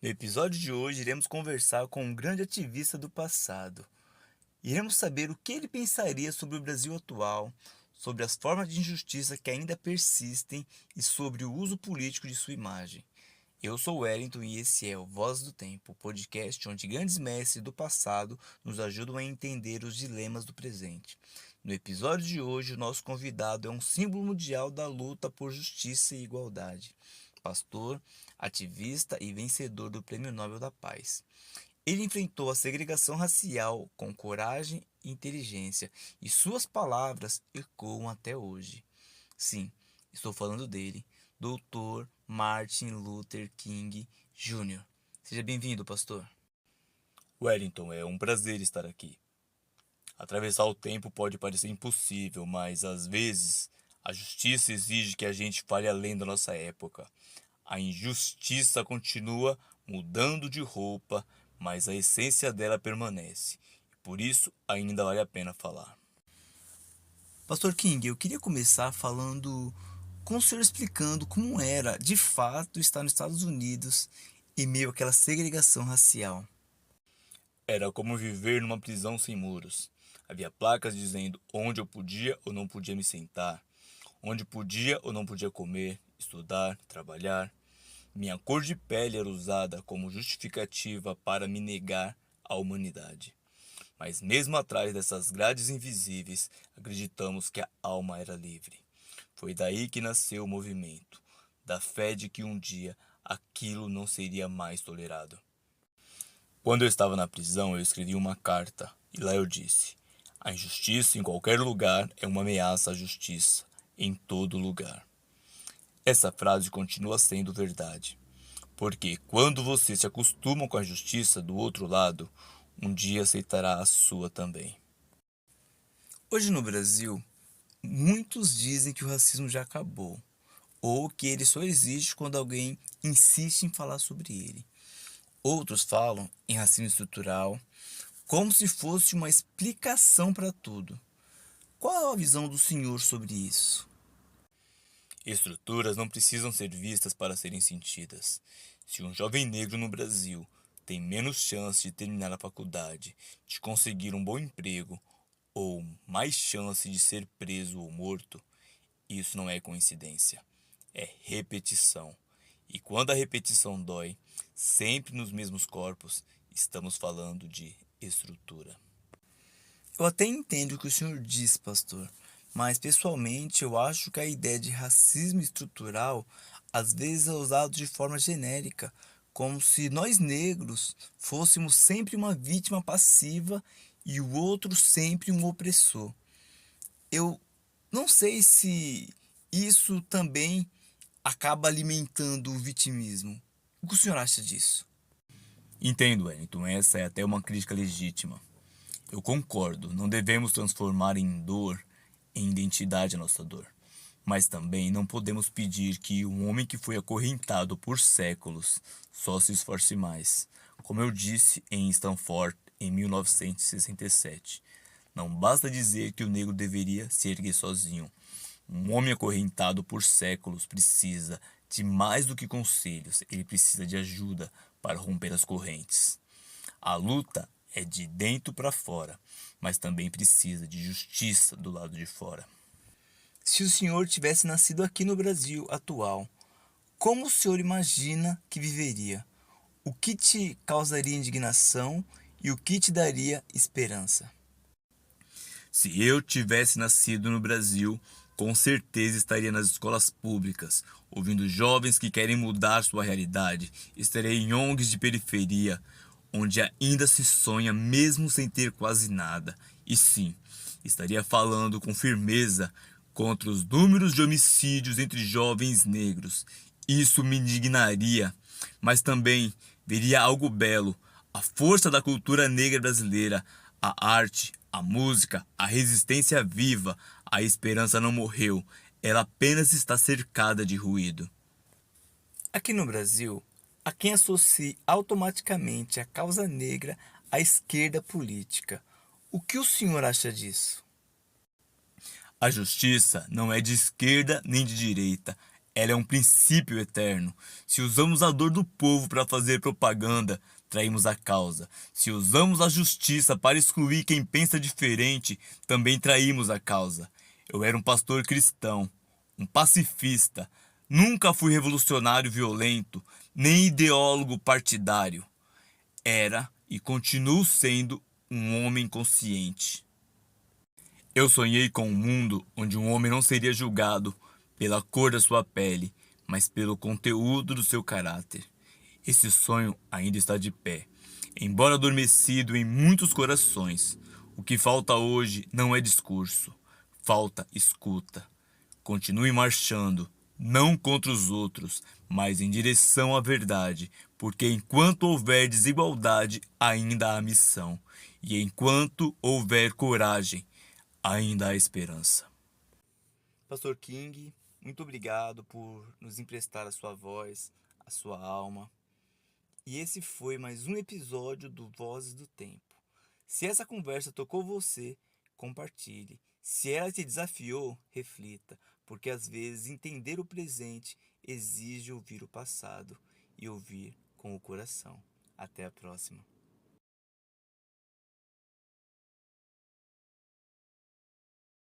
No episódio de hoje, iremos conversar com um grande ativista do passado. Iremos saber o que ele pensaria sobre o Brasil atual, sobre as formas de injustiça que ainda persistem e sobre o uso político de sua imagem. Eu sou o Wellington e esse é o Voz do Tempo, podcast onde grandes mestres do passado nos ajudam a entender os dilemas do presente. No episódio de hoje, o nosso convidado é um símbolo mundial da luta por justiça e igualdade. Pastor, ativista e vencedor do Prêmio Nobel da Paz. Ele enfrentou a segregação racial com coragem e inteligência, e suas palavras ecoam até hoje. Sim, estou falando dele, Dr. Martin Luther King Jr. Seja bem-vindo, pastor. Wellington, é um prazer estar aqui. Atravessar o tempo pode parecer impossível, mas às vezes a justiça exige que a gente fale além da nossa época. A injustiça continua mudando de roupa, mas a essência dela permanece. Por isso, ainda vale a pena falar. Pastor King, eu queria começar falando com o senhor explicando como era, de fato, estar nos Estados Unidos em meio àquela segregação racial. Era como viver numa prisão sem muros. Havia placas dizendo onde eu podia ou não podia me sentar, onde podia ou não podia comer, estudar, trabalhar. Minha cor de pele era usada como justificativa para me negar à humanidade. Mas mesmo atrás dessas grades invisíveis, acreditamos que a alma era livre. Foi daí que nasceu o movimento, da fé de que um dia aquilo não seria mais tolerado. Quando eu estava na prisão, eu escrevi uma carta e lá eu disse: a injustiça em qualquer lugar é uma ameaça à justiça, em todo lugar. Essa frase continua sendo verdade, porque quando você se acostuma com a justiça do outro lado, um dia aceitará a sua também. Hoje no Brasil, muitos dizem que o racismo já acabou, ou que ele só existe quando alguém insiste em falar sobre ele. Outros falam em racismo estrutural, como se fosse uma explicação para tudo. Qual é a visão do senhor sobre isso? Estruturas não precisam ser vistas para serem sentidas. Se um jovem negro no Brasil tem menos chance de terminar a faculdade, de conseguir um bom emprego ou mais chance de ser preso ou morto, isso não é coincidência, é repetição. E quando a repetição dói, sempre nos mesmos corpos, estamos falando de estrutura. Eu até entendo o que o senhor diz, pastor, mas pessoalmente eu acho que a ideia de racismo estrutural às vezes é usada de forma genérica, como se nós negros fôssemos sempre uma vítima passiva e o outro sempre um opressor. Eu não sei se isso também acaba alimentando o vitimismo. O que o senhor acha disso? Entendo, Wellington, essa é até uma crítica legítima. Eu concordo, não devemos transformar em dor, em identidade a nossa dor. Mas também não podemos pedir que um homem que foi acorrentado por séculos só se esforce mais. Como eu disse em Stanford em 1967, não basta dizer que o negro deveria se erguer sozinho. Um homem acorrentado por séculos precisa de mais do que conselhos, ele precisa de ajuda para romper as correntes. A luta é de dentro para fora, mas também precisa de justiça do lado de fora. Se o senhor tivesse nascido aqui no Brasil atual, como o senhor imagina que viveria? O que te causaria indignação e o que te daria esperança? Se eu tivesse nascido no Brasil, com certeza estaria nas escolas públicas, ouvindo jovens que querem mudar sua realidade. Estarei em ONGs de periferia, onde ainda se sonha mesmo sem ter quase nada. E sim, estaria falando com firmeza contra os números de homicídios entre jovens negros. Isso me indignaria, mas também veria algo belo, a força da cultura negra brasileira, a arte, a música, a resistência viva, a esperança não morreu, ela apenas está cercada de ruído. Aqui no Brasil, há quem associe automaticamente a causa negra à esquerda política. O que o senhor acha disso? A justiça não é de esquerda nem de direita, Ela é um princípio eterno. Se usamos a dor do povo para fazer propaganda, traímos a causa. Se usamos a justiça para excluir quem pensa diferente, também traímos a causa. Eu era um pastor cristão, um pacifista. Nunca fui revolucionário violento, nem ideólogo partidário. Era e continuo sendo um homem consciente. Eu sonhei com um mundo onde um homem não seria julgado pela cor da sua pele, mas pelo conteúdo do seu caráter. Esse sonho ainda está de pé, embora adormecido em muitos corações. O que falta hoje não é discurso, falta escuta. Continue marchando, não contra os outros, mas em direção à verdade, porque enquanto houver desigualdade, ainda há missão, e enquanto houver coragem, ainda há esperança. Pastor King, muito obrigado por nos emprestar a sua voz, a sua alma. E esse foi mais um episódio do Vozes do Tempo. Se essa conversa tocou você, compartilhe. Se ela te desafiou, reflita, porque às vezes entender o presente exige ouvir o passado e ouvir com o coração. Até a próxima.